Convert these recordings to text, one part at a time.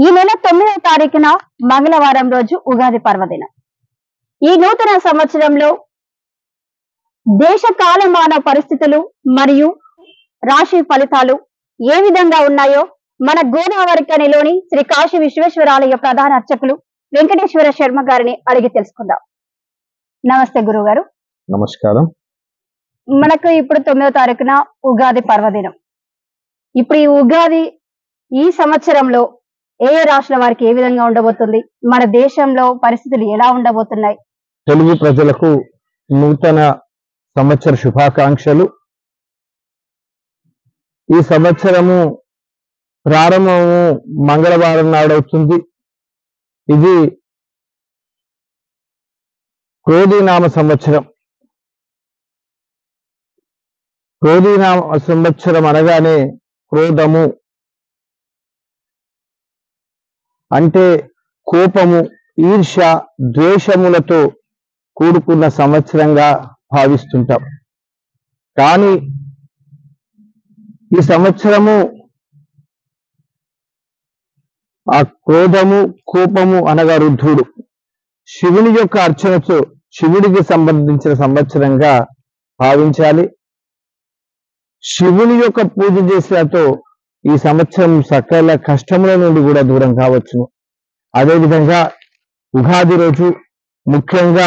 ఈ నెల 9వ తారీఖున మంగళవారం రోజు ఉగాది పర్వదినం. ఈ నూతన సంవత్సరంలో దేశ కాలమాన పరిస్థితులు మరియు రాశి ఫలితాలు ఏ విధంగా ఉన్నాయో మన గోదావరికనిలోని శ్రీ కాశీ విశ్వేశ్వరాలయ ప్రధాన అర్చకులు వెంకటేశ్వర శర్మ గారిని అడిగి తెలుసుకుందాం. నమస్తే గురువు గారు. నమస్కారం. మనకు ఇప్పుడు 9వ తారీఖున ఉగాది పర్వదినం. ఇప్పుడు ఈ ఉగాది ఈ సంవత్సరంలో ఏ రాష్ట్రాల వారికి ఏ విధంగా ఉండబోతుంది, మన దేశంలో పరిస్థితులు ఎలా ఉండబోతున్నాయి? తెలుగు ప్రజలకు నూతన సంవత్సర శుభాకాంక్షలు. ఈ సంవత్సరము ప్రారంభము మంగళవారం నాడవుతుంది. ఇది క్రోధీనామ సంవత్సరం. క్రోధీనామ సంవత్సరం అనగానే క్రోధము అంటే కోపము, ఈర్ష్య, ద్వేషములతో కూడుకున్న సంవత్సరంగా భావిస్తుంటాం. కానీ ఈ సంవత్సరము ఆ క్రోధము, కోపము అనగా రుద్ధుడు, శివుని యొక్క అర్చనతో శివుడికి సంబంధించిన సంవత్సరంగా భావించాలి. శివుని యొక్క పూజ చేసేతో ఈ సంవత్సరం సకల కష్టముల నుండి కూడా దూరం కావచ్చును. అదేవిధంగా ఉగాది రోజు ముఖ్యంగా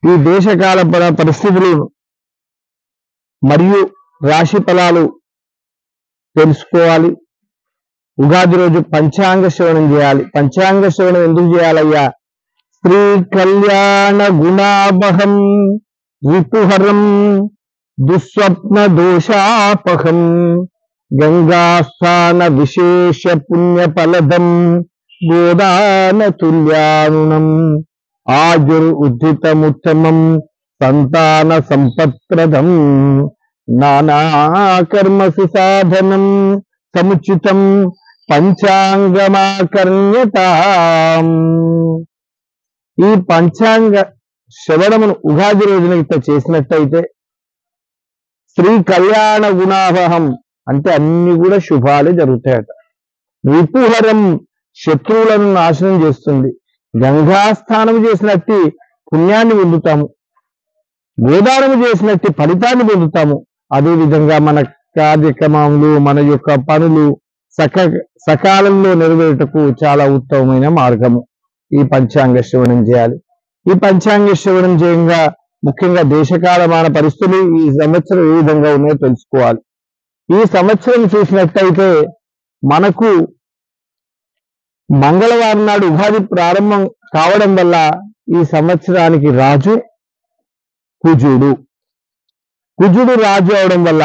ఈ దేశకాల పరిస్థితులు మరియు రాశి ఫలాలు తెలుసుకోవాలి. ఉగాది రోజు పంచాంగ శ్రవణం చేయాలి. పంచాంగ శ్రవణం ఎందుకు చేయాలయ్యా? శ్రీ కళ్యాణ గుణావహం రిపుహరం దుస్వప్న దోషాపహం గంగాస్థాన విశేష పుణ్య ఫలదం గోదాన తుల్యానునం ఆయుర్ ఉద్ధితముత్తమం సంతాన సంపత్ప్రదం నానాకర్మసు సాధనం సముచితం పంచాంగమాకర్ణ్యతాం. ఈ పంచాంగ శ్రవణమును ఉగాది రోజున ఇట్లా చేసినట్టయితే శ్రీ కళ్యాణ గుణావహం అంటే అన్ని కూడా శుభాలే జరుగుతాయట. రిపుహరం శత్రువులను నాశనం చేస్తుంది. గంగాస్నానం చేసినట్టు పుణ్యాన్ని పొందుతాము. గోదానము చేసినట్టు ఫలితాన్ని పొందుతాము. అదేవిధంగా మన కార్యక్రమాలు, మన యొక్క పనులు సకాలంలో నెరవేరుటకు చాలా ఉత్తమమైన మార్గము ఈ పంచాంగ శ్రవణం చేయాలి. ఈ పంచాంగ శ్రవణం చేయంగా ముఖ్యంగా దేశకాలమాన పరిస్థితులు ఈ సంవత్సరం ఏ విధంగా ఉన్నాయో తెలుసుకోవాలి. ఈ సంవత్సరం చూసినట్టయితే మనకు మంగళవారం నాడు ఉగాది ప్రారంభం కావడం వల్ల ఈ సంవత్సరానికి రాజు కుజుడు. కుజుడు రాజు అవడం వల్ల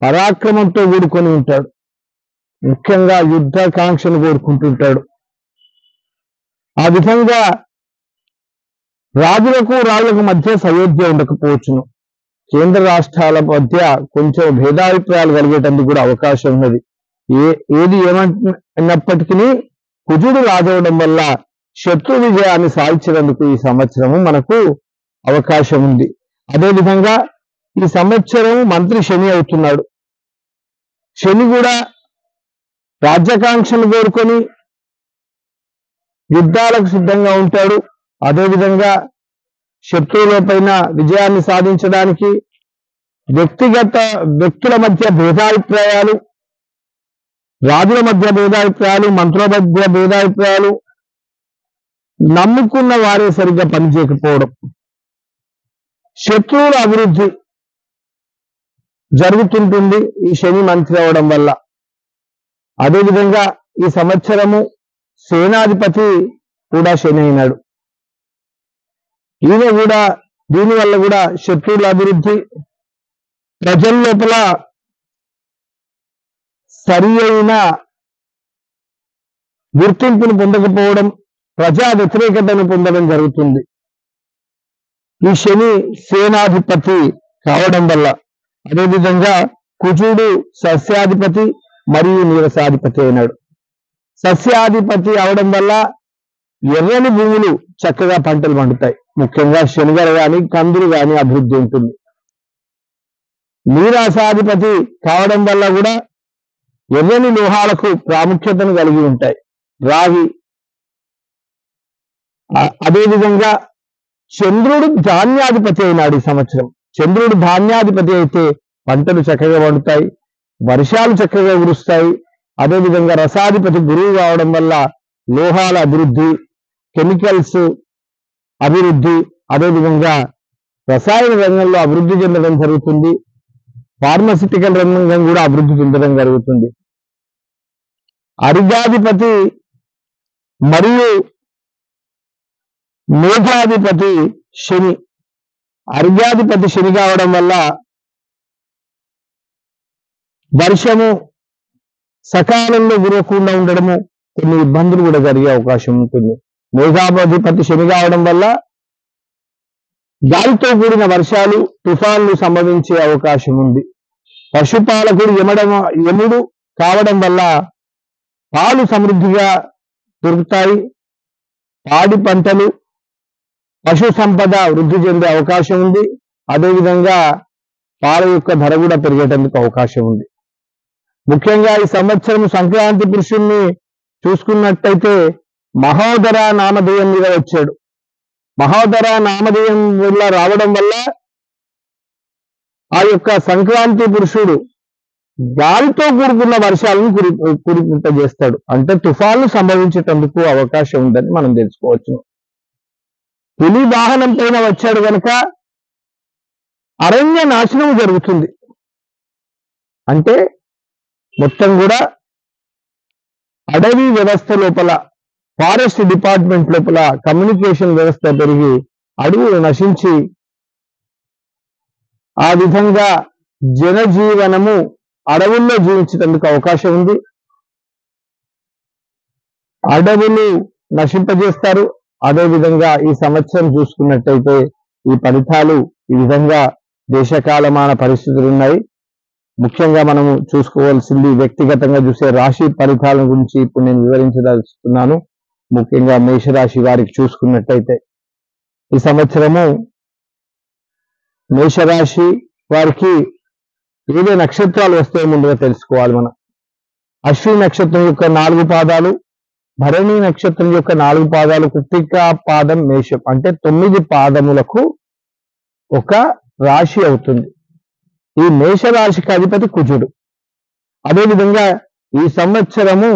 పరాక్రమంతో కూడుకొని ఉంటాడు. ముఖ్యంగా యుద్ధకాంక్షను కోరుకుంటుంటాడు. ఆ విధంగా రాజులకు రాజులకు మధ్య సయోధ్య ఉండకపోవచ్చును. కేంద్ర రాష్ట్రాల మధ్య కొంచెం భేదాభిప్రాయాలు కలిగేటందుకు కూడా అవకాశం ఉన్నది. ఏది ఏమైనప్పటికీ కుజుడు రాజవడం వల్ల శత్రు విజయాన్ని సాధించినందుకు ఈ సంవత్సరము మనకు అవకాశం ఉంది. అదేవిధంగా ఈ సంవత్సరం మంత్రి శని అవుతున్నాడు. శని కూడా రాజ్యాకాంక్షలు కోరుకొని యుద్ధాలకు సిద్ధంగా ఉంటాడు. అదేవిధంగా శత్రువుల పైన విజయాన్ని సాధించడానికి వ్యక్తుల మధ్య భేదాభిప్రాయాలు, రాజుల మధ్య భేదాభిప్రాయాలు, మంత్రుల మధ్య భేదాభిప్రాయాలు, నమ్ముకున్న వారే సరిగ్గా పనిచేయకపోవడం, శత్రువుల అభివృద్ధి జరుగుతుంటుంది ఈ శని మంత్రి అవడం వల్ల. అదేవిధంగా ఈ సంవత్సరము సేనాధిపతి కూడా శని అయినాడు. ఈయన కూడా దీనివల్ల కూడా శత్రువుల అభివృద్ధి, ప్రజల లోపల సరి అయిన గుర్తింపును పొందకపోవడం, ప్రజా వ్యతిరేకతను పొందడం జరుగుతుంది ఈ శని సేనాధిపతి కావడం వల్ల. అదేవిధంగా కుజుడు సస్యాధిపతి మరియు నీరసాధిపతి అయినాడు. సస్యాధిపతి అవడం వల్ల ఎర్రని భూములు చక్కగా పంటలు పండుతాయి. ముఖ్యంగా శనగలు కానీ కందులు కానీ అభివృద్ధి ఉంటుంది. నీరాసాధిపతి కావడం వల్ల కూడా ఎర్రని లోహాలకు ప్రాముఖ్యతను కలిగి ఉంటాయి. రాగి, అదేవిధంగా చంద్రుడు ధాన్యాధిపతి అయినాడు ఈ సంవత్సరం. చంద్రుడు ధాన్యాధిపతి అయితే పంటలు చక్కగా పండుతాయి, వర్షాలు చక్కగా కురుస్తాయి. అదేవిధంగా రసాధిపతి గురువు కావడం వల్ల లోహాల అభివృద్ధి, కెమికల్స్ అభివృద్ధి, అదేవిధంగా రసాయన రంగంలో అభివృద్ధి చెందడం జరుగుతుంది. ఫార్మసిటికల్ రంగం కూడా అభివృద్ధి చెందడం జరుగుతుంది. అర్ఘాధిపతి మరియు మేఘాధిపతి శని. అర్ఘాధిపతి శని కావడం వల్ల వర్షము సకాలంలో కురవకుండా ఉండడము, కొన్ని ఇబ్బందులు కూడా జరిగే అవకాశం ఉంటుంది. మేఘాధిపతి శని కావడం వల్ల గాలితో కూడిన వర్షాలు, తుఫాన్లు సంభవించే అవకాశం ఉంది. పశుపాలకుడు యముడు కావడం వల్ల పాలు సమృద్ధిగా దొరుకుతాయి. పాడి పంటలు, పశు సంపద వృద్ధి చెందే అవకాశం ఉంది. అదేవిధంగా పాల యొక్క ధర కూడా పెరిగేటందుకు అవకాశం ఉంది. ముఖ్యంగా ఈ సంవత్సరం సంక్రాంతి పురుషుణ్ణి చూసుకున్నట్టయితే మహోదర నామధేయం మీద వచ్చాడు. మహోదర నామధేయం వల్ల రావడం వల్ల ఆ యొక్క సంక్రాంతి పురుషుడు గాలితో కూడుకున్న వర్షాలను కురిపింపజేస్తాడు. అంటే తుఫాన్లు సంభవించేటందుకు అవకాశం ఉందని మనం తెలుసుకోవచ్చు. పులి వాహనం పైన వచ్చాడు కనుక అరణ్య నాశనం జరుగుతుంది. అంటే మొత్తం కూడా అడవి వ్యవస్థ లోపల, ఫారెస్ట్ డిపార్ట్మెంట్ లోపల కమ్యూనికేషన్ వ్యవస్థ పెరిగి అడవులు నశించి ఆ విధంగా జనజీవనము అడవుల్లో జీవించేందుకు అవకాశం ఉంది. అడవులు నశింపజేస్తారు. అదేవిధంగా ఈ సంవత్సరం చూసుకున్నట్టయితే ఈ ఫలితాలు ఈ విధంగా దేశకాలమాన పరిస్థితులు ఉన్నాయి. ముఖ్యంగా మనము చూసుకోవాల్సింది వ్యక్తిగతంగా చూసే రాశి ఫలితాల గురించి ఇప్పుడు నేను వివరించదలుచుకున్నాను. ముఖ్యంగా మేషరాశి వారికి చూసుకున్నట్టయితే ఈ సంవత్సరము మేషరాశి వారికి ఏదే నక్షత్రాలు వస్తాయో ముందుగా తెలుసుకోవాలి. మనం అశ్విని నక్షత్రం యొక్క 4 పాదాలు, భరణి నక్షత్రం యొక్క 4 పాదాలు, కృత్తికా పాదం మేషం, అంటే 9 పాదములకు ఒక రాశి అవుతుంది. ఈ మేషరాశికి అధిపతి కుజుడు. అదేవిధంగా ఈ సంవత్సరము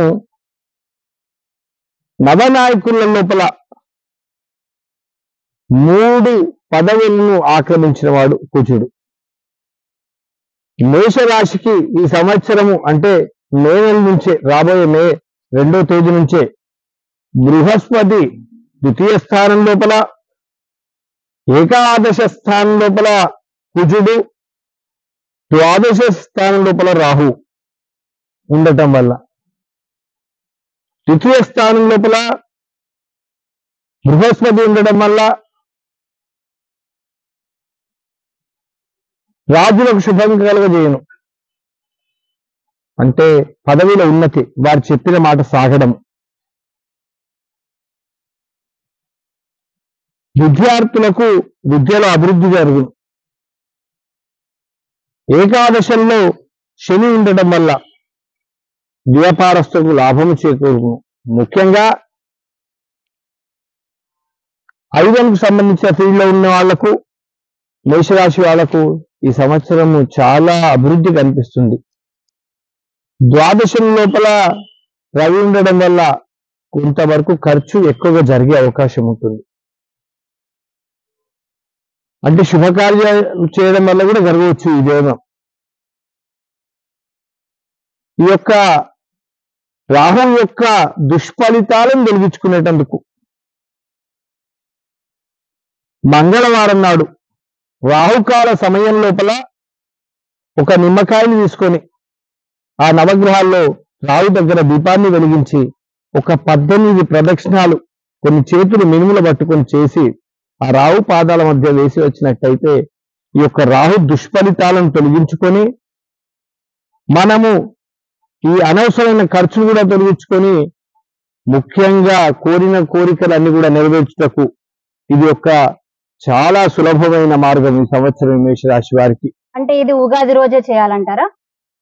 నవనాయకుల లోపల 3 పదవులను ఆక్రమించిన వాడు కుజుడు. మేషరాశికి ఈ సంవత్సరము అంటే మే నెల నుంచే, రాబోయే మే 2వ తేదీ నుంచే బృహస్పతి 2వ స్థానం లోపల, ఏకాదశ స్థానం లోపల కుజుడు, ద్వాదశ స్థానం లోపల రాహు ఉండటం వల్ల 2వ స్థానం లోపల బృహస్పతి ఉండడం వల్ల రాజులకు శుభం కలగజేయను. అంటే పదవిలో ఉన్నతి, వారు చెప్పిన మాట సాగడం. విద్యార్థులకు విద్యలో అభివృద్ధి జరుగును. ఏకాదశంలో శని ఉండటం వల్ల వ్యాపారస్తులకు లాభము చేకూరును. ముఖ్యంగా 5కు సంబంధించిన ఫీల్డ్లో ఉన్న వాళ్లకు, మేషరాశి వాళ్లకు ఈ సంవత్సరము చాలా అభివృద్ధి కనిపిస్తుంది. ద్వాదశం లోపల రవి ఉండడం వల్ల కొంతవరకు ఖర్చు ఎక్కువగా జరిగే అవకాశం ఉంటుంది. అంటే శుభకార్యాలు చేయడం వల్ల కూడా జరగవచ్చు ఈ యోగం. ఈ యొక్క రాహు యొక్క దుష్ఫలితాలను వెలిగించుకునేటందుకు మంగళవారం నాడు రాహుకాల సమయం లోపల ఒక నిమ్మకాయని తీసుకొని ఆ నవగ్రహాల్లో రాహు దగ్గర దీపాన్ని వెలిగించి ఒక 18 ప్రదక్షిణాలు కొన్ని చేతులు మినుములు పట్టుకొని చేసి ఆ రాహు పాదాల మధ్య వేసి వచ్చినట్టయితే ఈ యొక్క రాహు దుష్ఫలితాలను తొలగించుకొని మనము ఈ అనవసరమైన ఖర్చులు కూడా తొలగించుకొని ముఖ్యంగా కోరిన కోరికలన్నీ కూడా నెరవేర్చుటకు ఇది ఒక చాలా సులభమైన మార్గం ఈ సంవత్సరం మేషరాశి వారికి. అంటే ఇది ఉగాది రోజే చేయాలంటారా?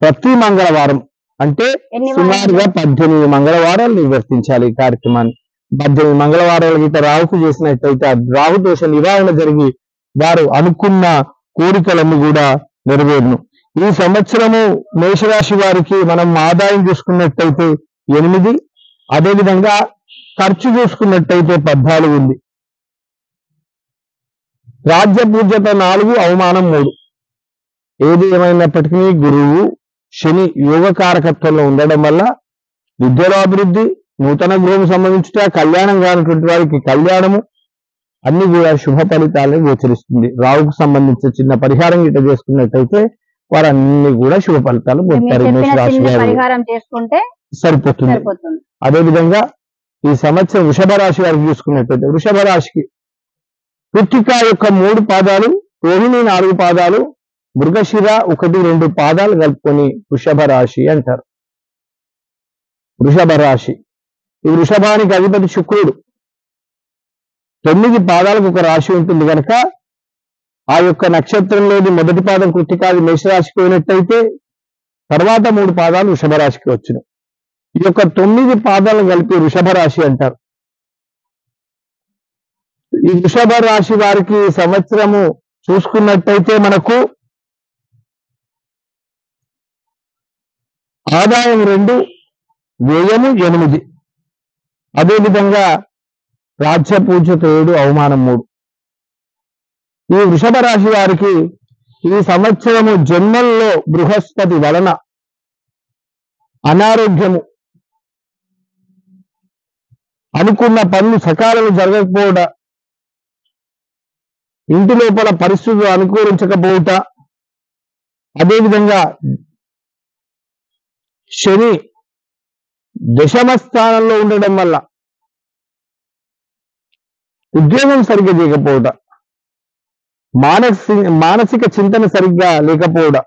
ప్రతి మంగళవారం అంటే ఎన్ని సుమారుగా 18 మంగళవారాలు నిర్వర్తించాలి ఈ కార్యక్రమాన్ని. 18 మంగళవారాల గీత రాహుకు చేసినట్టయితే ఆ రాహు దోష నివారణ జరిగి వారు అనుకున్న కోరికలన్నీ కూడా నెరవేరును. ఈ సంవత్సరము మేషరాశి వారికి మనం ఆదాయం చూసుకున్నట్టయితే 8, అదేవిధంగా ఖర్చు చూసుకున్నట్టయితే 14 ఉంది. రాజ్య పూజ్యత 4, అవమానం 3. ఏది ఏమైనప్పటికీ గురువు శని యోగకారకత్వంలో ఉండడం వల్ల విద్యలో అభివృద్ధి, నూతన గృహం సంబంధించిన కళ్యాణం కానటువంటి వారికి కళ్యాణము అన్ని కూడా శుభ ఫలితాలను గోచరిస్తుంది. రావుకు సంబంధించిన చిన్న పరిహారం గిట్ట చేసుకున్నట్టయితే వారు అన్ని కూడా శుభ ఫలితాలు పొందుతారు. పరిహారం చేసుకుంటే సరిపోతుంది. అదేవిధంగా ఈ సంవత్సరం వృషభ రాశి వారికి చూసుకున్నట్టయితే వృషభ రాశికి కృత్తిక యొక్క 3 పాదాలు, రోహిణి 4 పాదాలు, మృగశిర 1, 2 పాదాలు కలుపుకొని వృషభ రాశి అంటారు. వృషభ రాశి ఈ వృషభానికి అధిపతి శుక్రుడు. 9 పాదాలకు ఒక రాశి ఉంటుంది కనుక ఆ యొక్క నక్షత్రంలోని మొదటి పాదం కృత్తికాది మేషరాశికి పోయినట్టయితే తర్వాత 3 పాదాలు వృషభ రాశికి వచ్చును. ఈ యొక్క 9 పాదాలను కలిపి వృషభ రాశి అంటారు. ఈ వృషభ రాశి వారికి సంవత్సరము చూసుకున్నట్టయితే మనకు ఆదాయం 2, వ్యయము 8, అదేవిధంగా రాజ్య పూజ్యత 7, అవమానం 3. ఈ వృషభ రాశి వారికి ఈ సంవత్సరము జన్మల్లో బృహస్పతి వలన అనారోగ్యము, అనుకున్న పనులు సకాలంలో జరగకపోవట, ఇంటి లోపల పరిస్థితులు అనుకూలించకపోవట, అదేవిధంగా శని దశమ స్థానంలో ఉండడం వల్ల ఉద్యోగం సరిగ్గా చేయకపోవట, మానసిక చింతన సరిగ్గా లేకపోవడం,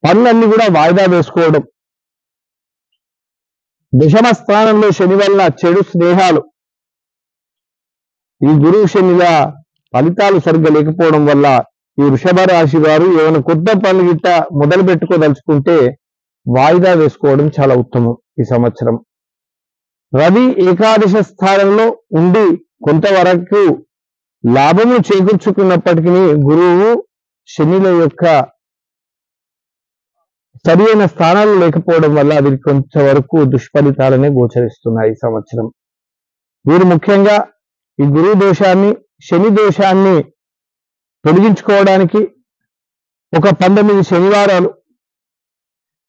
పనులన్నీ కూడా వాయిదా వేసుకోవడం, దశమ స్థానంలో శని వల్ల చెడు స్నేహాలు, ఈ గురువు శనిల ఫలితాలు సరిగ్గా లేకపోవడం వల్ల ఈ వృషభ రాశి వారు ఏమైనా కొత్త పనులు గిట్ట మొదలు పెట్టుకోదలుచుకుంటే వాయిదా వేసుకోవడం చాలా ఉత్తమం. ఈ సంవత్సరం రవి ఏకాదశ స్థానంలో ఉండి కొంతవరకు లాభము చేకూర్చుకున్నప్పటికీ గురువు శనిల యొక్క సరైన స్థానాలు లేకపోవడం వల్ల అది కొంతవరకు దుష్ఫలితాలనే గోచరిస్తున్నాయి ఈ సంవత్సరం. వీరు ముఖ్యంగా ఈ గురువు దోషాన్ని, శని దోషాన్ని తొలగించుకోవడానికి ఒక 19 శనివారాలు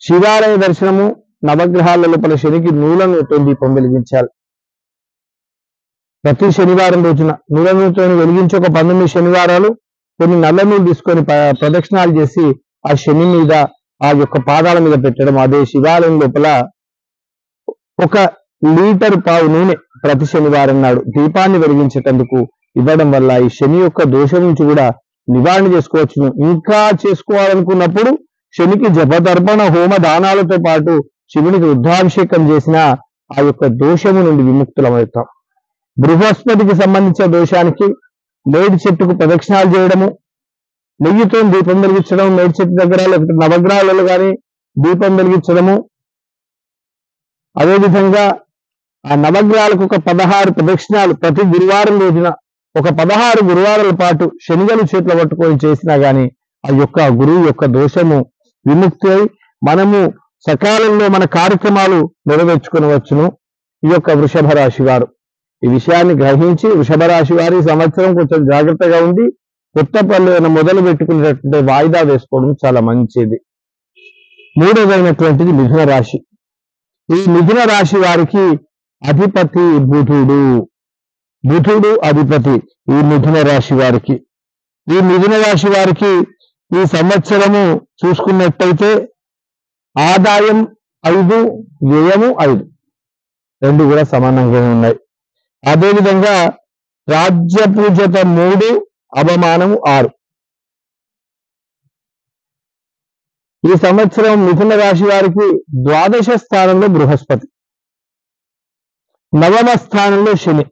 శివాలయ దర్శనము, నవగ్రహాల లోపల శనికి నూలను దీపం వెలిగించాలి. ప్రతి శనివారం రోజున నూనెతో వెలిగించి ఒక 19 శనివారాలు కొన్ని నల్ల నూనె తీసుకొని ప్రదక్షిణాలు చేసి ఆ శని మీద, ఆ యొక్క పాదాల మీద పెట్టడం. అదే శివాలయం లోపల 1 లీటర్ పావు నూనె ప్రతి శనివారం నాడు దీపాన్ని వెలిగించేటందుకు ఇవ్వడం వల్ల ఈ శని యొక్క దోషం నుంచి కూడా నివారణ చేసుకోవచ్చును. ఇంకా చేసుకోవాలనుకున్నప్పుడు శనికి జపదర్పణ హోమ దానాలతో పాటు శివునికి రుద్రాభిషేకం చేసిన ఆ యొక్క దోషము నుండి విముక్తులమవుతాం. బృహస్పతికి సంబంధించిన దోషానికి మేడి చెట్టుకు ప్రదక్షిణాలు చేయడము, నెయ్యితో దీపం వెలిగించడం, మేడి చెట్టు దగ్గర లేకపోతే నవగ్రహాలలో కానీ దీపం వెలిగించడము, అదేవిధంగా ఆ నవగ్రహాలకు ఒక 16 ప్రదక్షిణాలు ప్రతి గురువారం రోజున ఒక 16 గురువారాల పాటు శనిగలు చేతులు పట్టుకొని చేసినా గాని ఆ యొక్క గురువు యొక్క దోషము విముక్తి అయి మనము సకాలంలో మన కార్యక్రమాలు నెరవేర్చుకునవచ్చును. ఈ యొక్క వృషభ రాశి వారు ఈ విషయాన్ని గ్రహించి వృషభ రాశి వారి సంవత్సరం కొంచెం జాగ్రత్తగా ఉండి కొత్త పనులు మొదలు పెట్టుకునేటటువంటి వాయిదా వేసుకోవడం చాలా మంచిది. మూడవదైనటువంటిది మిథున రాశి. ఈ మిథున రాశి వారికి అధిపతి బుధుడు. బుధుడు అధిపతి ఈ మిథున రాశి వారికి. ఈ మిథున రాశి వారికి ఈ సంవత్సరము చూసుకున్నట్టయితే ఆదాయం 5, వ్యయము 5, రెండు కూడా సమానంగా ఉన్నాయి. అదేవిధంగా రాజ్య పూజ్యత 3, అవమానము 6. ఈ సంవత్సరం మిథున రాశి వారికి ద్వాదశ స్థానంలో బృహస్పతి, నవమ స్థానంలో శని,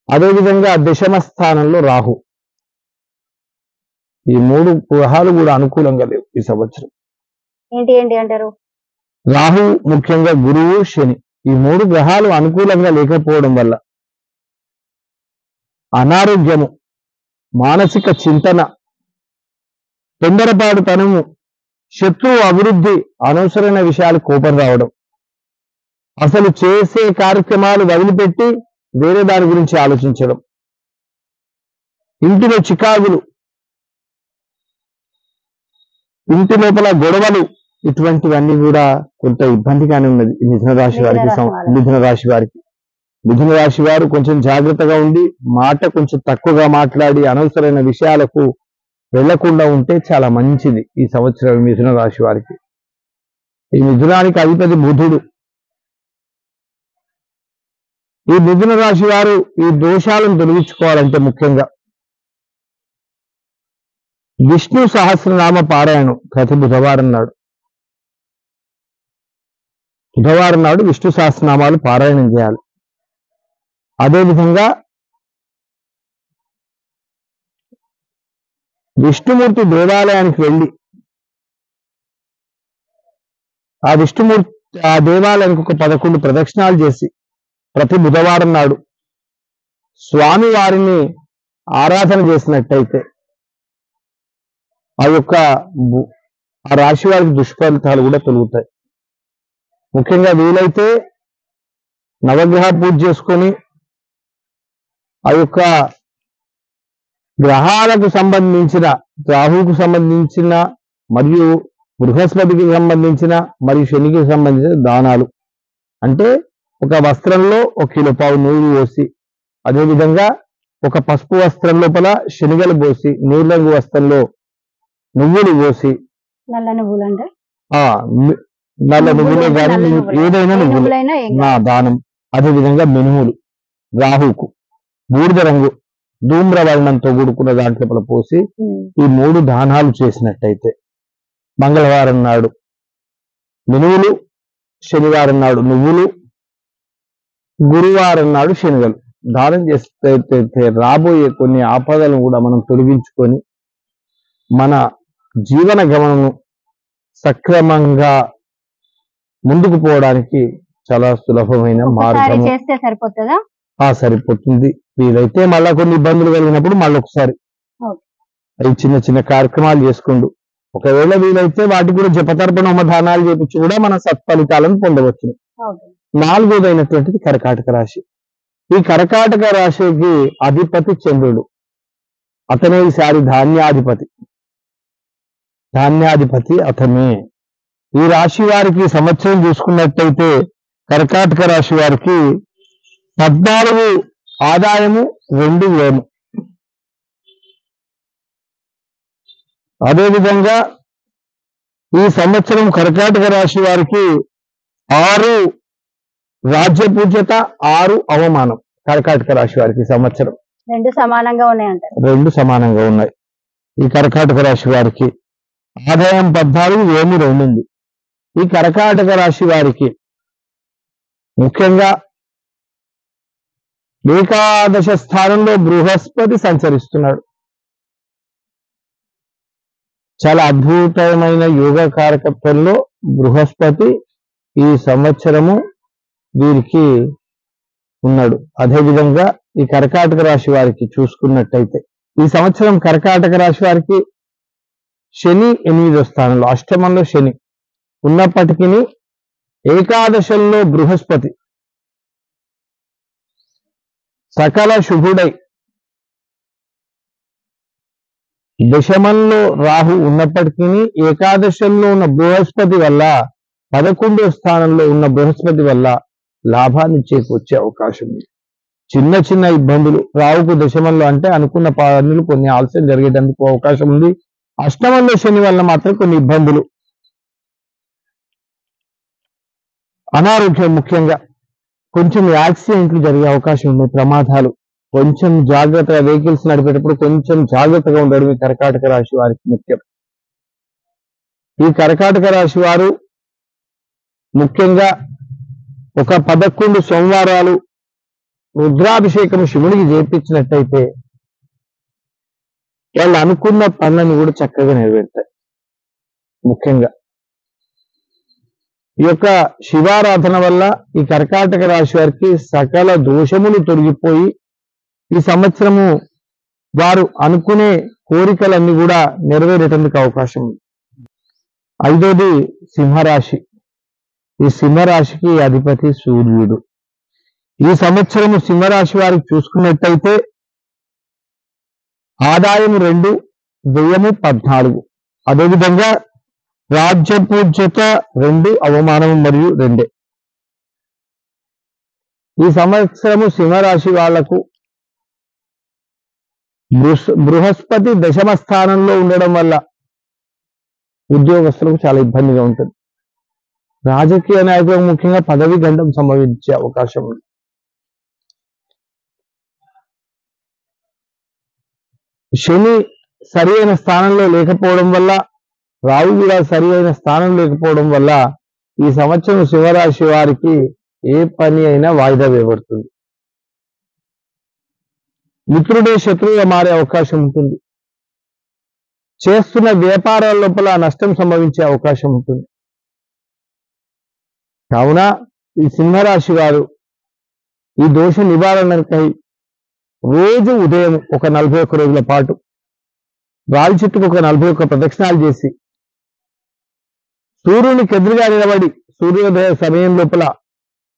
అదేవిధంగా దశమ స్థానంలో రాహు. ఈ 3 గ్రహాలు కూడా అనుకూలంగా లేవు ఈ సంవత్సరం. ఏంటి ఏంటి అంటారు? రాహు, ముఖ్యంగా గురువు, శని, ఈ 3 గ్రహాలు అనుకూలంగా లేకపోవడం వల్ల అనారోగ్యము, మానసిక చింతన, తొందరపాటుతనము, శత్రువు అభివృద్ధి, అనవసరమైన విషయాలు కోపం రావడం, అసలు చేసే కార్యక్రమాలు వదిలిపెట్టి వేరే దాని గురించి ఆలోచించడం, ఇంటిలో చికాకులు, ఇంటి లోపల గొడవలు, ఇటువంటివన్నీ కూడా కొంత ఇబ్బందిగానే ఉన్నది ఈ మిథున రాశి వారికి. మిథున రాశి వారికి మిథున రాశి వారు కొంచెం జాగ్రత్తగా ఉండి మాట కొంచెం తక్కువగా మాట్లాడి అనవసరమైన విషయాలకు వెళ్లకుండా ఉంటే చాలా మంచిది ఈ సంవత్సరం మిథున రాశి వారికి. ఈ మిథునానికి అధిపతి బుధుడు. ఈ మిథున రాశి వారు ఈ దోషాలను తొలగించుకోవాలంటే ముఖ్యంగా విష్ణు సహస్రనామ పారాయణం ప్రతి బుధవారం నాడు విష్ణు సహస్రనామాలు పారాయణం చేయాలి. అదేవిధంగా విష్ణుమూర్తి దేవాలయానికి వెళ్ళి ఆ దేవాలయానికి ఒక 11 ప్రదక్షిణాలు చేసి ప్రతి బుధవారం నాడు స్వామి వారిని ఆరాధన చేసినట్టయితే ఆ రాశి వారికి దుష్ఫలితాలు కూడా తొలుగుతాయి. ముఖ్యంగా వీలైతే నవగ్రహ పూజ చేసుకొని ఆ యొక్క గ్రహాలకు సంబంధించిన, రాహువుకు సంబంధించిన మరియు బృహస్పతికి సంబంధించిన మరియు శనికి సంబంధించిన దానాలు, అంటే ఒక వస్త్రంలో 1 కిలో పావు నూనె పోసి, అదేవిధంగా ఒక పసుపు వస్త్రం లోపల శనగలు పోసి, నీలిరంగు వస్త్రంలో నువ్వులు పోసి, నల్ల నువ్వులు అంటే నల్ల నువ్వులే కానీ ఏదైనా నువ్వులు దానం. అదేవిధంగా మినుములు రాహుకు బూడిద రంగు ధూమ్రవర్ణంతో కూడుకున్న దాంట్లో పోసి ఈ 3 దానాలు చేసినట్టయితే మంగళవారం నాడు మినుములు, శనివారం నాడు నువ్వులు, గురువారం నాడు శనగలు దానం చేస్తే రాబోయే కొన్ని ఆపదలను కూడా మనం తొలగించుకొని మన జీవన గమనము సక్రమంగా ముందుకు పోవడానికి చాలా సులభమైన మార్గం. చేస్తే సరిపోతుందా? సరిపోతుంది. వీలైతే మళ్ళా కొన్ని ఇబ్బందులు కలిగినప్పుడు మళ్ళీ ఒకసారి అవి చిన్న చిన్న కార్యక్రమాలు చేసుకుంటూ, ఒకవేళ వీలైతే వాటికి కూడా జపతర్పణ హోమదానాలు చేపించి కూడా మన సత్ఫలితాలను పొందవచ్చు. 4వదైనటువంటిది కర్కాటక రాశి. ఈ కర్కాటక రాశికి అధిపతి చంద్రుడు. అతనే ఈసారి ధాన్యాధిపతి అతనే. ఈ రాశి వారికి సంవత్సరం చూసుకున్నట్టయితే కర్కాటక రాశి వారికి 14 ఆదాయము, 2 వ్యయము. అదేవిధంగా ఈ సంవత్సరం కర్కాటక రాశి వారికి 6 రాజ్య పూజ్యత, 6 అవమానం. కర్కాటక రాశి వారికి సంవత్సరం 2 సమానంగా ఉన్నాయంటారు. 2 సమానంగా ఉన్నాయి. ఈ కర్కాటక రాశి వారికి ఆదాయం 14, వ్యయము 2 ఉంది. ఈ కర్కాటక రాశి వారికి ముఖ్యంగా ఏకాదశ స్థానంలో బృహస్పతి సంచరిస్తున్నాడు. చాలా అద్భుతమైన యోగ కారకత్వంలో బృహస్పతి ఈ సంవత్సరము వీరికి ఉన్నాడు. అదేవిధంగా ఈ కర్కాటక రాశి వారికి చూసుకున్నట్టయితే ఈ సంవత్సరం కర్కాటక రాశి వారికి శని 8వ స్థానంలో, అష్టమంలో శని ఉన్నప్పటికీ ఏకాదశంలో బృహస్పతి సకల శుభుడై, దశమంలో రాహు ఉన్నప్పటికీ ఏకాదశంలో ఉన్న బృహస్పతి వల్ల, 11వ స్థానంలో ఉన్న బృహస్పతి వల్ల లాభాన్ని చేకూర్చే అవకాశం ఉంది. చిన్న చిన్న ఇబ్బందులు రాహుకు దశమంలో అంటే అనుకున్న పనులు కొన్ని ఆలస్యం జరిగేటందుకు అవకాశం ఉంది. అష్టమంలో శని వల్ల మాత్రం కొన్ని ఇబ్బందులు, అనారోగ్యం, ముఖ్యంగా కొంచెం యాక్సిడెంట్లు జరిగే అవకాశం ఉంది. ప్రమాదాలు, కొంచెం జాగ్రత్తగా వెహికల్స్ నడిపేటప్పుడు కొంచెం జాగ్రత్తగా ఉండడం ఈ కర్కాటక రాశి వారికి ముఖ్యం. ఈ కర్కాటక రాశి వారు ముఖ్యంగా ఒక 11 సోమవారాలు రుద్రాభిషేకం శివునికి చేపించినట్టయితే వాళ్ళు అనుకున్న పనులను కూడా చక్కగా నెరవేరుతాయి. ముఖ్యంగా ఈ యొక్క శివారాధన వల్ల ఈ కర్కాటక రాశి వారికి సకల దోషములు తొలగిపోయి ఈ సంవత్సరము వారు అనుకునే కోరికలన్నీ కూడా నెరవేరేటందుకు అవకాశం ఉంది. 5వది సింహరాశి. ఈ సింహరాశికి అధిపతి సూర్యుడు. ఈ సంవత్సరము సింహరాశి వారికి చూసుకున్నట్టయితే ఆదాయం 2, వ్యయము 14. అదేవిధంగా రాజ్య పూజ్యత 2, అవమానం మరియు 2. ఈ సంవత్సరము సింహరాశి వాళ్లకు బృహస్పతి దశమ స్థానంలో ఉండడం వల్ల ఉద్యోగస్తులకు చాలా ఇబ్బందిగా ఉంటుంది. రాజకీయ నాయకులకు ముఖ్యంగా పదవి గండం సంభవించే అవకాశం ఉంది. శని సరి అయిన స్థానంలో లేకపోవడం వల్ల, రాహు కూడా సరి అయిన స్థానం లేకపోవడం వల్ల ఈ సంవత్సరం సింహరాశి వారికి ఏ పని అయినా వాయిదా వేయబడుతుంది. మిత్రుడే శత్రువుగా మారే అవకాశం ఉంటుంది. చేస్తున్న వ్యాపారాల లోపల నష్టం సంభవించే అవకాశం ఉంటుంది. కావున ఈ సింహరాశి వారు ఈ దోష నివారణకై రోజు ఉదయం ఒక 41 రోజుల పాటు రావి చెట్టుకు ఒక 41 ప్రదక్షిణాలు చేసి సూర్యునికి ఎదురుగా నిలబడి సూర్యోదయ సమయం లోపల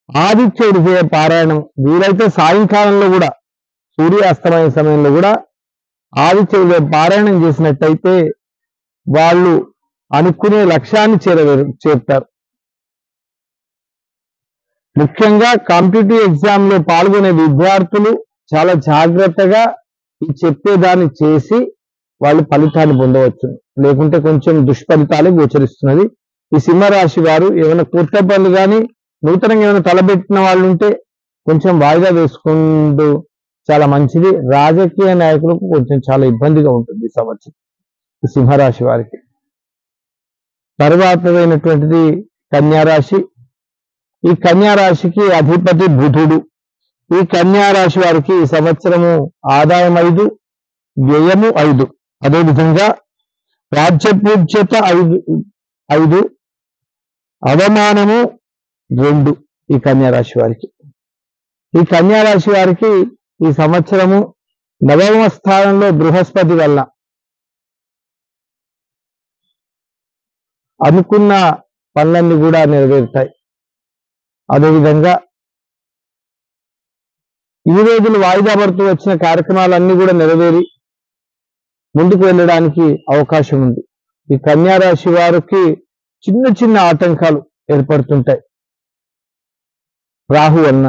ఆదిత్య హృదయ పారాయణం, వీలైతే సాయంకాలంలో కూడా సూర్యాస్తమయ సమయంలో కూడా ఆదిత్య హృదయ పారాయణం చేసినట్టయితే వాళ్ళు అనుకునే లక్ష్యాన్ని చేరుతారు. ముఖ్యంగా కాంపిటేటివ్ ఎగ్జామ్ లో పాల్గొనే విద్యార్థులు చాలా జాగ్రత్తగా ఈ చెప్పేదాన్ని చేసి వాళ్ళు ఫలితాన్ని పొందవచ్చు. లేకుంటే కొంచెం దుష్ఫలితాలే గోచరిస్తున్నది. ఈ సింహరాశి వారు ఏమైనా కొత్త పనులు కానీ నూతనంగా ఏమైనా తలబెట్టిన వాళ్ళు ఉంటే కొంచెం వాయిదా వేసుకుంటూ చాలా మంచిది. రాజకీయ నాయకులకు కొంచెం చాలా ఇబ్బందిగా ఉంటుంది ఈ సంవత్సరం ఈ సింహరాశి వారికి. తర్వాతమైనటువంటిది కన్యారాశి. ఈ కన్యారాశికి అధిపతి బుధుడు. ఈ కన్యారాశి వారికి ఈ సంవత్సరము ఆదాయం 5, వ్యయము 5. అదేవిధంగా రాజ్య పూజ్యత 5, అవమానము 2 ఈ కన్యారాశి వారికి. ఈ కన్యారాశి వారికి ఈ సంవత్సరము 9వ స్థానంలో బృహస్పతి వల్ల అనుకున్న పనులన్నీ కూడా నెరవేరుతాయి. అదేవిధంగా ఈ రోజులు వాయిదా పడుతూ వచ్చిన కార్యక్రమాలన్నీ కూడా నెరవేరి ముందుకు వెళ్ళడానికి అవకాశం ఉంది. ఈ కన్యారాశి వారికి చిన్న చిన్న ఆటంకాలు ఏర్పడుతుంటాయి రాహు వలన.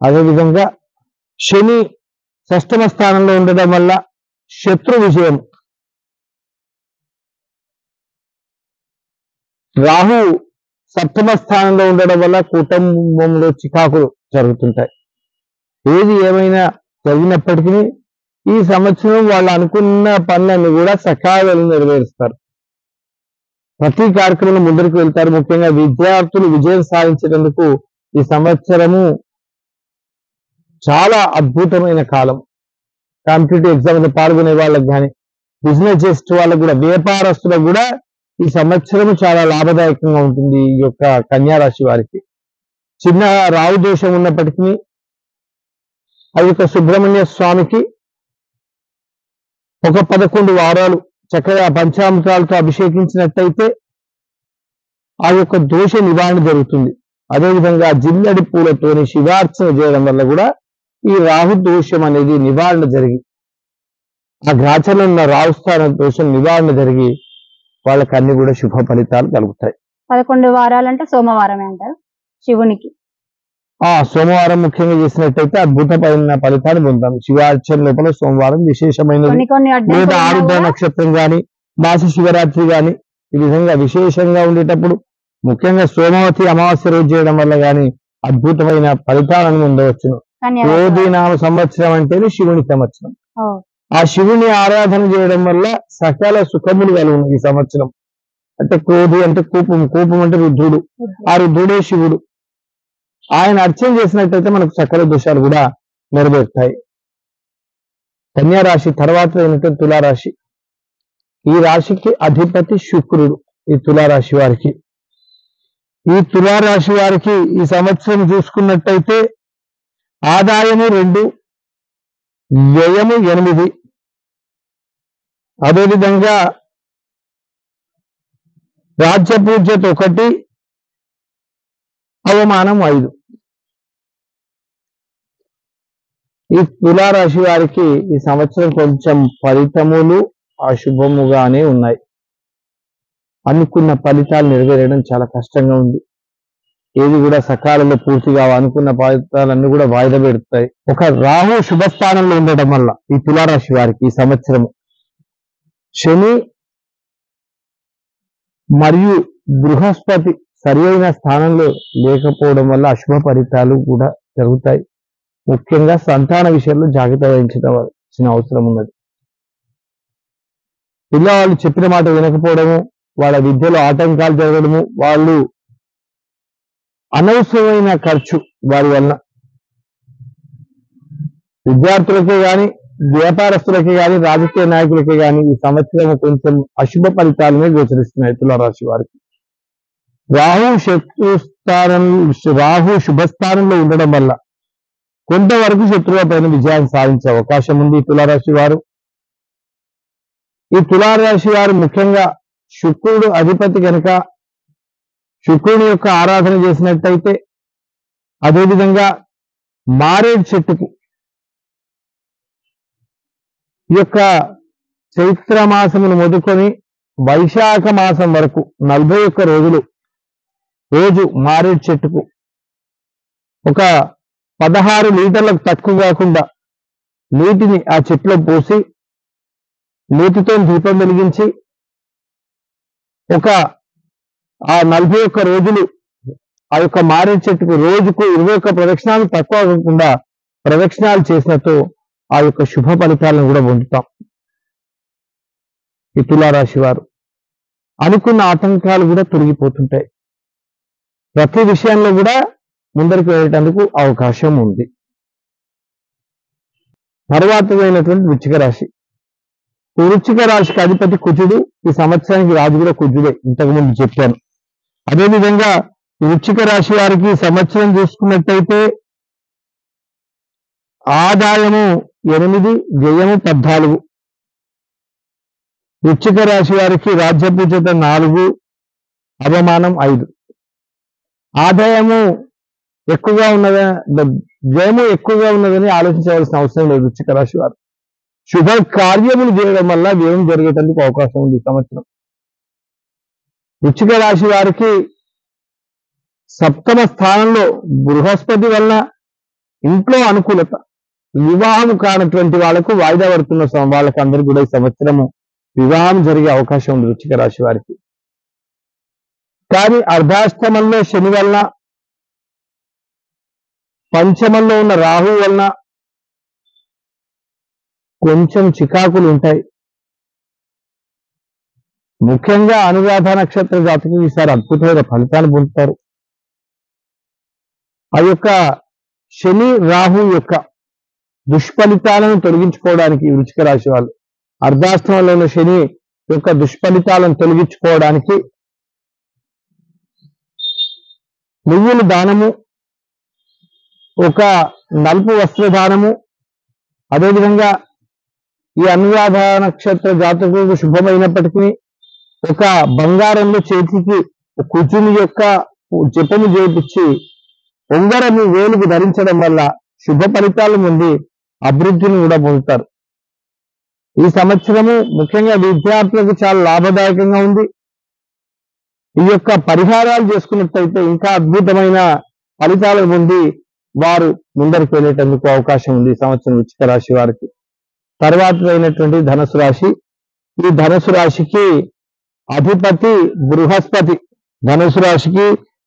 అదేవిధంగా శని 6వ స్థానంలో ఉండడం వల్ల శత్రు విజయం, రాహు 7వ స్థానంలో ఉండడం వల్ల కుటుంబంలో చికాకులు జరుగుతుంటాయి. ఏది ఏమైనా జరిగినప్పటికీ ఈ సంవత్సరం వాళ్ళు అనుకున్న పనులన్నీ కూడా సకాలంలో నెరవేరుస్తారు. ప్రతి కార్యక్రమంలో ముందరికి వెళ్తారు. ముఖ్యంగా విద్యార్థులు విజయం సాధించేందుకు ఈ సంవత్సరము చాలా అద్భుతమైన కాలం. కాంపిటేటివ్ ఎగ్జామ్ లో పాల్గొనే వాళ్ళకి కానీ, బిజినెస్ చేసే వాళ్ళకు కూడా, వ్యాపారస్తులకు కూడా ఈ సంవత్సరం చాలా లాభదాయకంగా ఉంటుంది ఈ యొక్క కన్యారాశి వారికి. చిన్న రాహు దోషం ఉన్నప్పటికీ ఆ యొక్క సుబ్రహ్మణ్య స్వామికి ఒక 11 వారాలు చక్కగా పంచామృతాలతో అభిషేకించినట్టయితే ఆ యొక్క దోష నివారణ జరుగుతుంది. అదేవిధంగా జిల్లడి పూలతోని శివార్చన చేయడం వల్ల కూడా ఈ రాహు దోషం అనేది నివారణ జరిగి, ఆ గ్రాచంలో ఉన్న రాహుస్థాన దోషం నివారణ జరిగి వాళ్ళకి అన్ని కూడా శుభ ఫలితాలు కలుగుతాయి. 11 వారాలంటే సోమవారమే అంటారు శివునికి. సోమవారం ముఖ్యంగా చేసినట్టయితే అద్భుతమైన ఫలితాన్ని పొందాం. శివార్చన లోపల సోమవారం విశేషమైనది. లేదా ఆరుద్ర నక్షత్రం గాని, మాస శివరాత్రి గాని ఈ విధంగా విశేషంగా ఉండేటప్పుడు ముఖ్యంగా సోమవతి అమావాస్య రోజు చేయడం వల్ల గాని అద్భుతమైన ఫలితాలను పొందవచ్చును. క్రోధినామ సంవత్సరం అంటేనే శివుని సంవత్సరం. ఆ శివుని ఆరాధన చేయడం వల్ల సకల సుఖములు కలుగును ఈ సంవత్సరం. అంటే క్రోధి అంటే కోపం, కోపం అంటే రుద్రుడు, ఆ రుద్రుడే శివుడు. ఆయన అర్చన చేసినట్టయితే మనకు సకల దోషాలు కూడా నెరవేరుతాయి. కన్యా రాశి తర్వాత అయినటువంటి తులారాశి. ఈ రాశికి అధిపతి శుక్రుడు. ఈ తులారాశి వారికి ఈ సంవత్సరం చూసుకున్నట్టయితే ఆదాయము 2, వ్యయము 8, అదేవిధంగా రాజ్యపూజ్యత 1, అవమానం 5. ఈ తులారాశి వారికి ఈ సంవత్సరం కొంచెం ఫలితములు అశుభముగానే ఉన్నాయి. అనుకున్న ఫలితాలు నెరవేరడం చాలా కష్టంగా ఉంది. ఏది కూడా సకాలంలో పూర్తిగా అనుకున్న ఫలితాలన్నీ కూడా వాయిదా పెడతాయి. ఒక రాహు శుభస్థానంలో ఉండడం వల్ల ఈ తులారాశి వారికి ఈ సంవత్సరం శని మరియు బృహస్పతి సరి అయిన స్థానంలో లేకపోవడం వల్ల అశుభ ఫలితాలు కూడా జరుగుతాయి. ముఖ్యంగా సంతాన విషయంలో జాగ్రత్త వహించవలసిన అవసరం ఉన్నది. పిల్లవాళ్ళు చెప్పిన మాట వినకపోవడము, వాళ్ళ విద్యలో ఆటంకాలు జరగడము, వాళ్ళు అనవసరమైన ఖర్చు వారి వలన విద్యార్థులకే గాని, వ్యాపారస్తులకే గాని, రాజకీయ నాయకులకే గాని ఈ సంవత్సరం కొంచెం అశుభ ఫలితాలనే గోచరిస్తున్నాయి తులారాశి వారికి. రాహు శుభస్థానంలో ఉండడం వల్ల కొంతవరకు శత్రువుల పైన విజయాన్ని సాధించే అవకాశం ఉంది ఈ తులారాశి వారు. ఈ తులారాశి వారు ముఖ్యంగా శుక్రుడు అధిపతి కనుక శుక్రుని యొక్క ఆరాధన చేసినట్టయితే, అదేవిధంగా మారేడు చెట్టుకు ఈ యొక్క చైత్ర మాసమును మొదలుకొని వైశాఖ మాసం వరకు 41 రోజులు రోజు మారేడు చెట్టుకు ఒక 16 లీటర్లకు తక్కువ కాకుండా నీటిని ఆ చెట్టులో పోసి నీటితో దీపం వెలిగించి ఆ 41 రోజులు ఆ యొక్క మారేడు చెట్టుకు రోజుకు 21 ప్రదక్షిణాలు తక్కువ కాకుండా ప్రదక్షిణాలు చేసినట్టు ఆ యొక్క శుభ ఫలితాలను కూడా పొందుతాం. ఈ తులారాశి వారు అనుకున్న ఆటంకాలు కూడా తొలగిపోతుంటాయి. ప్రతి విషయంలో కూడా ముందరికి వెళ్ళేటందుకు అవకాశం ఉంది. తర్వాతమైనటువంటి వృశ్చిక రాశి. వృశ్చిక రాశికి అధిపతి కుజుడు. ఈ సంవత్సరానికి రాజు కూడా కుజుడే, ఇంతకుముందు చెప్పాను. అదేవిధంగా వృశ్చిక రాశి వారికి ఈ సంవత్సరం చూసుకున్నట్టయితే ఆదాయము 8, వ్యయము 14. వృశ్చిక రాశి వారికి రాజ్యపూజ్యత 4, అవమానం 5. ఆదాయము ఎక్కువగా ఉన్నదని, వ్యయము ఎక్కువగా ఉన్నదని ఆలోచించవలసిన అవసరం లేదు. వృశ్చిక రాశి వారు శుభ కార్యములు చేయడం వల్ల వ్యయం జరిగేటందుకు అవకాశం ఉంది ఈ సంవత్సరం. వృశ్చిక రాశి వారికి సప్తమ స్థానంలో బృహస్పతి వలన ఇంట్లో అనుకూలత, వివాహం కానటువంటి వాళ్ళకు వాయిదా పడుతున్న వాళ్ళకి అందరికీ కూడా ఈ సంవత్సరము వివాహం జరిగే అవకాశం ఉంది వృశ్చిక రాశి వారికి. కానీ అర్ధాష్టమంలో శని వలన, పంచమంలో ఉన్న రాహు వలన కొంచెం చికాకులు ఉంటాయి. ముఖ్యంగా అనురాధ నక్షత్ర జాతకులు ఈసారి అద్భుతమైన ఫలితాలు పొందుతారు. ఆ యొక్క శని రాహు యొక్క దుష్ఫలితాలను తొలగించుకోవడానికి వృశ్చిక రాశి వాళ్ళు అర్ధాష్టమంలో ఉన్న శని యొక్క దుష్ఫలితాలను తొలగించుకోవడానికి నువ్వుల దానము, ఒక నలుపు వస్త్రదానము, అదేవిధంగా ఈ అనురాధ నక్షత్ర జాతకులకు శుభమైనప్పటికీ ఒక బంగారంలో చేతికి కుజుని యొక్క జపము చేపించి ఉంగరము వేలుకు ధరించడం వల్ల శుభ ఫలితాలు పొంది అభివృద్ధిని కూడా పొందుతారు. ఈ సంవత్సరము ముఖ్యంగా విద్యార్థులకు చాలా లాభదాయకంగా ఉంది. ఈ యొక్క పరిహారాలు చేసుకున్నట్లయితే ఇంకా అద్భుతమైన ఫలితాలు పొంది వారు ముందరికి వెళ్ళేటందుకు అవకాశం ఉంది ఈ సంవత్సరం వృశ్చిక రాశి వారికి. తర్వాత అయినటువంటి ధనుసు రాశి. ఈ ధనుసు రాశికి అధిపతి బృహస్పతి. ధనుసు రాశికి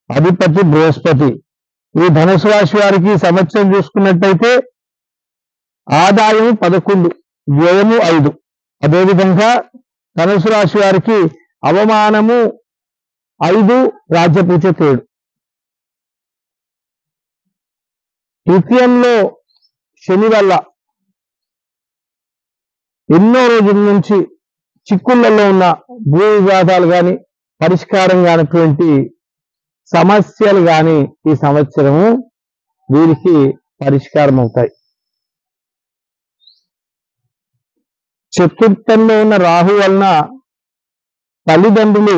అధిపతి బృహస్పతి. ఈ ధనుసు రాశి వారికి సంవత్సరం చూసుకున్నట్టయితే ఆదాయము 11, వ్యయము 5. అదేవిధంగా ధనుసు రాశి వారికి అవమానము 5, రాజ్యపూజ్యత 7. తృతీయంలో శని వల్ల ఎన్నో రోజుల నుంచి చిక్కుళ్లలో ఉన్న భూ వివాదాలు కానీ పరిష్కారం కానటువంటి సమస్యలు కానీ ఈ సంవత్సరము వీరికి పరిష్కారం అవుతాయి. చతుర్థంలో ఉన్న రాహు వలన తల్లిదండ్రులు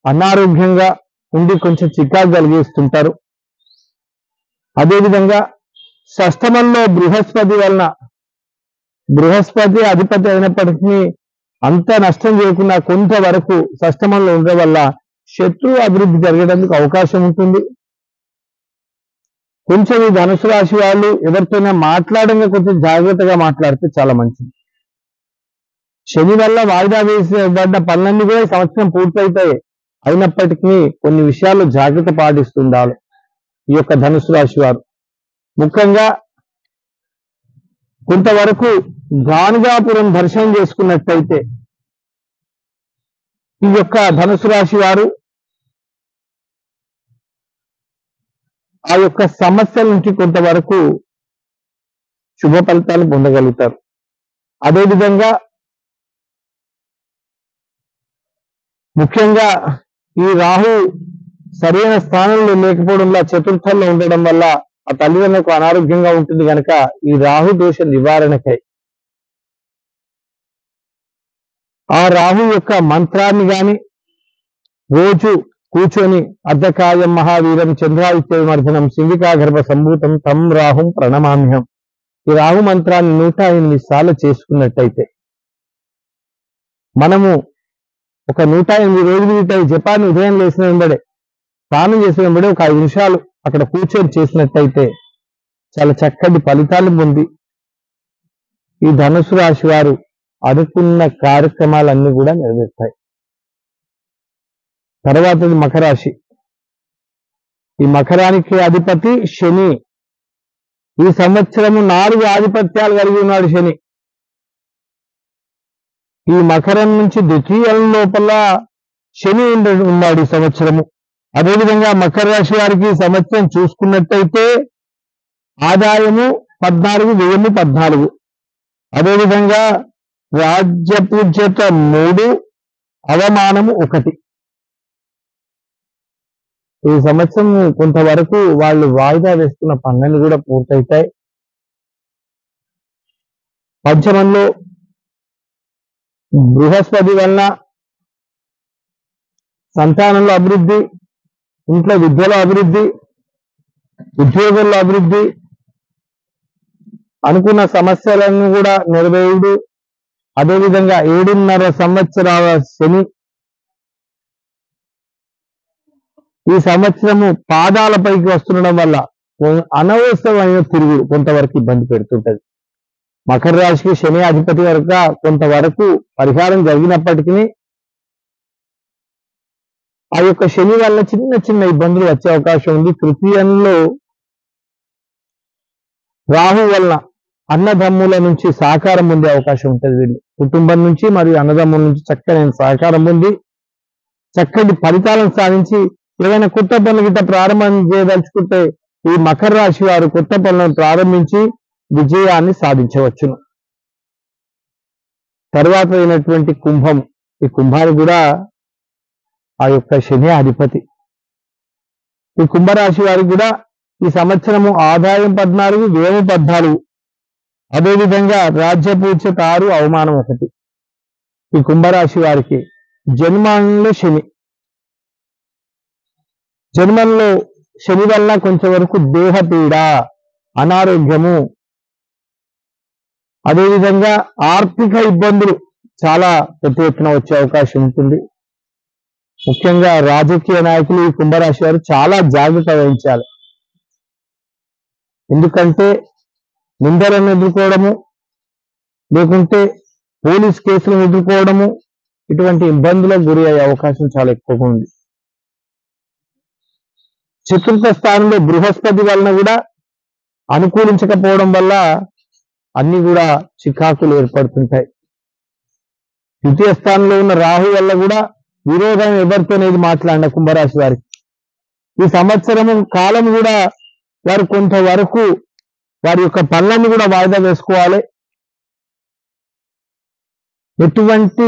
అనారోగ్యంగా ఉండి కొంచెం చికాకు కలిగిస్తుంటారు. అదేవిధంగా షష్టమంలో బృహస్పతి వలన, బృహస్పతి అధిపతి అయినప్పటికీ అంత నష్టం చేయకుండా కొంతవరకు షష్టమంలో ఉండడం వల్ల శత్రు అభివృద్ధి జరగడానికి అవకాశం ఉంటుంది. కొంచెం ఈ ధనుసు రాశి వాళ్ళు ఎవరితోనే మాట్లాడంగా కొంచెం జాగ్రత్తగా మాట్లాడితే చాలా మంచిది. శని వల్ల వాయిదా వేసబడ్డ పనులన్నీ కూడా ఈ సంవత్సరం పూర్తయితాయి. అయినప్పటికీ కొన్ని విషయాలు జాగ్రత్త పాటిస్తుండాలి ఈ యొక్క ధనుసు రాశి వారు. ముఖ్యంగా కొంతవరకు గానుగాపురం దర్శనం చేసుకున్నట్టయితే ఈ యొక్క ధనుసు రాశి వారు ఆ యొక్క సమస్యల నుంచి కొంతవరకు శుభ ఫలితాలు పొందగలుగుతారు. అదేవిధంగా ముఖ్యంగా ఈ రాహు సరైన స్థానంలో లేకపోవడం వల్ల, చతుర్థంలో ఉండడం వల్ల ఆ తల్లిదండ్రులకు అనారోగ్యంగా ఉంటుంది కనుక ఈ రాహు దోష నివారణకై ఆ రాహు యొక్క మంత్రాన్ని గాని రోజు కూర్చొని అర్ధకాయం మహావీరం చంద్రాదిత్యమర్ధనం సింగికా గర్భ సంభూతం తం రాహుం ప్రణమామ్యం, ఈ రాహు మంత్రాన్ని 108 సార్లు చేసుకున్నట్టయితే మనము ఒక 108 రోజులు జపాన్ని ఉదయం లేచిన వెంబడే, స్నానం చేసిన వెంబడే ఒక 5 నిమిషాలు అక్కడ కూర్చొని చేసినట్టయితే చాలా చక్కటి ఫలితాలు పొంది ఈ ధనుసు రాశి వారు అనుకున్న కార్యక్రమాలన్నీ కూడా నెరవేరుతాయి. తర్వాతది మకరాశి. ఈ మకరానికి అధిపతి శని. ఈ సంవత్సరము 4 ఆధిపత్యాలు కలిగి ఉన్నాడు శని. ఈ మకరం నుంచి ద్వితీయం లోపల శని ఉన్నాడు ఈ సంవత్సరము. అదేవిధంగా మకర రాశి వారికి ఈ సంవత్సరం చూసుకున్నట్టయితే ఆదాయము 14, వ్యయము 14. అదేవిధంగా రాజ్యపూజ్యత 3, అవమానము 1. ఈ సంవత్సరం కొంతవరకు వాళ్ళు వాయిదా వేస్తున్న పనులన్నీ కూడా పూర్తవుతాయి. పంచమంలో బృహస్పతి వలన సంతానంలో అభివృద్ధి, ఇంట్లో విద్యలో అభివృద్ధి, ఉద్యోగంలో అభివృద్ధి, అనుకున్న సమస్యలను కూడా నెరవేరుడు. అదేవిధంగా 7.5 సంవత్సరాల శని ఈ సంవత్సరము పాదాలపైకి వస్తుండడం వల్ల అనవసరమైన తిరుగుడు కొంతవరకు ఇబ్బంది పెడుతుంటది. మకర రాశికి శని అధిపతి వరకు కొంతవరకు పరిహారం జరిగినప్పటికీ ఆ యొక్క శని వల్ల చిన్న చిన్న ఇబ్బందులు వచ్చే అవకాశం ఉంది. తృతీయంలో రాహు వలన అన్నదమ్ముల నుంచి సహకారం పొందే అవకాశం ఉంటుంది. వీళ్ళు కుటుంబం నుంచి మరియు అన్నదమ్ముల నుంచి చక్కని సహకారం పొంది చక్కటి ఫలితాలను సాధించి ఏదైనా కొత్త పనులు గిట్ట ప్రారంభం చేయదలుచుకుంటే ఈ మకర రాశి వారు కొత్త పనులను ప్రారంభించి విజయాన్ని సాధించవచ్చును. తర్వాత అయినటువంటి కుంభం. ఈ కుంభాన్ని కూడా ఆ యొక్క శని అధిపతి. ఈ కుంభరాశి వారికి కూడా ఈ సంవత్సరము ఆదాయం 14, వ్యయం 14. అదేవిధంగా రాజ్యపూజ్యత 6, అవమానం 1. ఈ కుంభరాశి వారికి జన్మంలో శని. జన్మంలో శని వల్ల కొంచెం వరకు దేహపీడ, అనారోగ్యము, అదేవిధంగా ఆర్థిక ఇబ్బందులు చాలా పెద్ద ఎత్తున వచ్చే అవకాశం ఉంటుంది. ముఖ్యంగా రాజకీయ నాయకులు ఈ కుంభరాశి వారు చాలా జాగ్రత్త వహించాలి. ఎందుకంటే నిందలను ఎదుర్కోవడము, లేకుంటే పోలీస్ కేసులను ఎదుర్కోవడము, ఇటువంటి ఇబ్బందులకు గురి అయ్యే అవకాశం చాలా ఎక్కువగా ఉంది. చతుర్థ స్థానంలో బృహస్పతి వలన కూడా అనుకూలించకపోవడం వల్ల అన్ని కూడా చికాకులు ఏర్పడుతుంటాయి. ద్వితీయ స్థానంలో ఉన్న రాహు వల్ల కూడా విరోధం ఎవరితోనేది మాట్లాడిన కుంభరాశి వారికి ఈ సంవత్సరము కాలం కూడా వారు కొంతవరకు వారి యొక్క పనులన్నీ కూడా వాయిదా వేసుకోవాలి. ఎటువంటి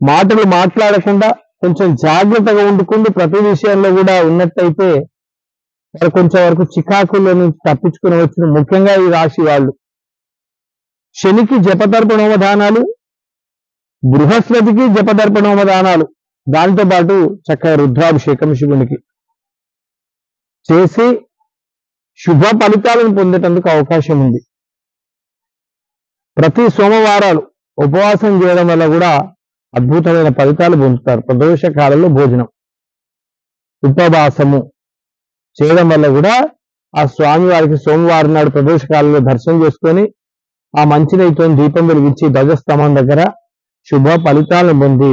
మాటలు మాట్లాడకుండా కొంచెం జాగ్రత్తగా ఉండుకుంటూ ప్రతి విషయంలో కూడా ఉన్నట్టయితే మరి కొంచెం వరకు చికాకుల నుంచి తప్పించుకుని వచ్చిన ముఖ్యంగా ఈ రాశి వాళ్ళు శనికి జపతర్పణోమదానాలు, బృహస్పతికి జపతర్పణోమదానాలు, దాంతో పాటు చక్కగా రుద్రాభిషేకం శివునికి చేసి శుభ ఫలితాలను పొందేటందుకు అవకాశం ఉంది. ప్రతి సోమవారాలు ఉపవాసం చేయడం వల్ల కూడా అద్భుతమైన ఫలితాలు పొందుతారు. ప్రదోష కాలంలో భోజనం ఉపవాసము చేయడం వల్ల కూడా ఆ స్వామి వారికి సోమవారం నాడు ప్రదోష కాలంలో దర్శనం చేసుకొని ఆ మంచినీటితో దీపం వెలిగించి ధ్వజస్తంభం దగ్గర శుభ ఫలితాలను పొంది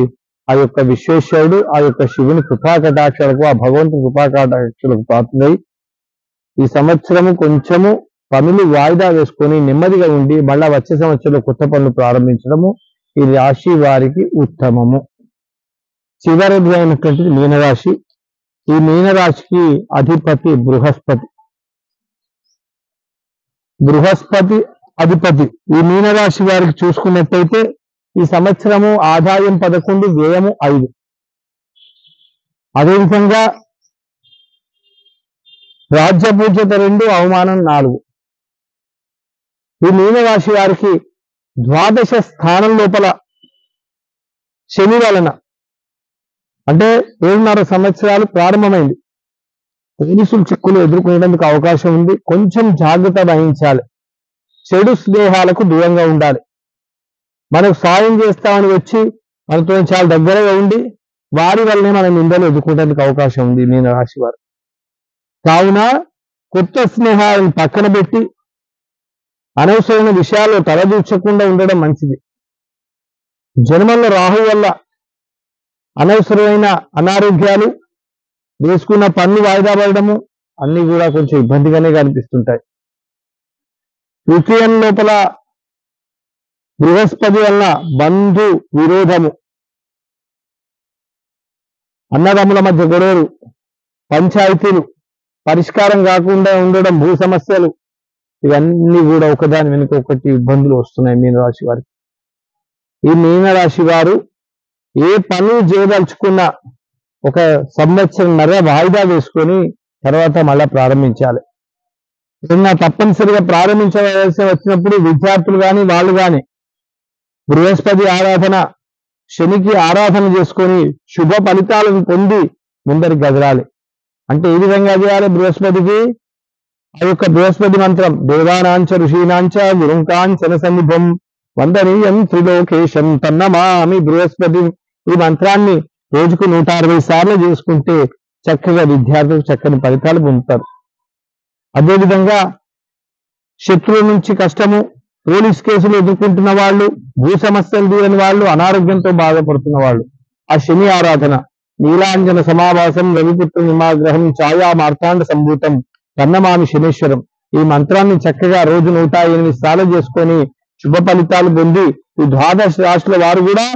ఆ యొక్క విశ్వేశ్వరుడు ఆ యొక్క శివుని కృపాకటాక్షలకు ఆ భగవంతుని కృపాకటాక్షలకు పాత్రై ఈ సంవత్సరము కొంచెము పనులు వాయిదా వేసుకొని నెమ్మదిగా ఉండి మళ్ళా వచ్చే సంవత్సరంలో కొత్త పనులు ప్రారంభించడము ఈ రాశి వారికి ఉత్తమము. చివరిది అయినటువంటిది మీనరాశి. ఈ మీనరాశికి అధిపతి బృహస్పతి అధిపతి. ఈ మీనరాశి వారికి చూసుకున్నట్టయితే ఈ సంవత్సరము ఆదాయం 11, వ్యయము 5. అదేవిధంగా రాజ్యపూజ్యత 2, అవమానం 4. ఈ మీనరాశి వారికి ద్వాదశ స్థానం లోపల శని వలన అంటే 7.5 సంవత్సరాలు ప్రారంభమైంది. పోలీసులు చిక్కులు ఎదుర్కొనేందుకు అవకాశం ఉంది. కొంచెం జాగ్రత్త వహించాలి. చెడు స్నేహాలకు దూరంగా ఉండాలి. మనకు సాయం చేస్తామని వచ్చి మనతో చాలా దగ్గరగా ఉండి వారి వల్లనే మన నిందలు ఎదుర్కోవడానికి అవకాశం ఉంది మీనరాశి వారు. కావున కొత్త స్నేహాలను పక్కన పెట్టి అనవసరమైన విషయాల్లో తలదూర్చకుండా ఉండడం మంచిది. జన్మల్లో రాహు వల్ల అనవసరమైన అనారోగ్యాలు, వేసుకున్న పనులు వాయిదా పడడము అన్ని కూడా కొంచెం ఇబ్బందిగానే కనిపిస్తుంటాయి. తృతీయం లోపల బృహస్పతి వలన బంధు విరోధము, అన్నదమ్ముల మధ్య గొడవలు, పంచాయతీలు పరిష్కారం కాకుండా ఉండడం, భూ సమస్యలు, ఇవన్నీ కూడా ఒకదాని వెనుక ఒకటి ఇబ్బందులు వస్తున్నాయి మీనరాశి వారికి. ఈ మీనరాశి వారు ఏ పని చేయదలుచుకున్నా ఒక సంవత్సరంన్నర వాయిదా వేసుకొని తర్వాత మళ్ళా ప్రారంభించాలి. ఏదన్నా తప్పనిసరిగా ప్రారంభించవలసి వచ్చినప్పుడు విద్యార్థులు కానీ వాళ్ళు కానీ బృహస్పతి ఆరాధన, శనికి ఆరాధన చేసుకొని శుభ ఫలితాలను పొంది ముందరికి గదరాలి. అంటే ఏ విధంగా చేయాలి? బృహస్పతికి ఆ యొక్క బృహస్పతి మంత్రం దేవానాంచ ఋషీనాంచ గురుంకాంచన సన్నిభం వందనీయం త్రిలోకేశం తన్నమామి బృహస్పతి. ఈ మంత్రాన్ని రోజుకు 160 సార్లు చేసుకుంటే చక్కగా విద్యార్థులు చక్కని ఫలితాలు పొందుతారు. అదేవిధంగా శత్రువుల నుంచి కష్టము, పోలీస్ కేసులు ఎదుర్కొంటున్న వాళ్ళు, భూ సమస్యలు తీరని వాళ్ళు, అనారోగ్యంతో బాధపడుతున్న వాళ్ళు ఆ శని ఆరాధన, నీలాంజన సమావాసం రవిపుత్ర నిమాగ్రహం ఛాయా మార్తాండ సంభూతం కన్నమామి శనేశ్వరం. ఈ మంత్రాన్ని చక్కగా రోజు 108 సార్లు చేసుకొని శుభ ఫలితాలు పొంది ఈ ద్వాదశ రాశుల వారు కూడా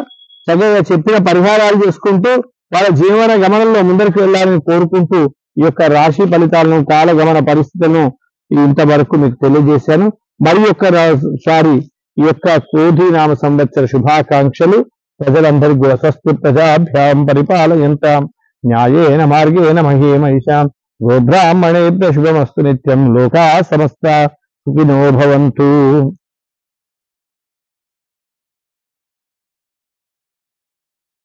చక్కగా చెప్పిన పరిహారాలు చేసుకుంటూ వాళ్ళ జీవన గమనంలో ముందరికి వెళ్ళాలని కోరుకుంటూ ఈ యొక్క రాశి ఫలితాలను, కాలగమన పరిస్థితులను ఇంతవరకు మీకు తెలియజేశాను. మరి ఒక్కసారి ఈ యొక్క క్రోధి నామ సంవత్సర శుభాకాంక్షలు ప్రజలందరికీ కూడా. స్వస్తి ప్రజాభ్యాం పరిపాలయంతాం న్యాయేన మార్గేణ మహీమహిషాం గోబ్రాహ్మణేభ్య శుభమస్తు నిత్యం. లోకా సమస్త సుఖినో భవంతు.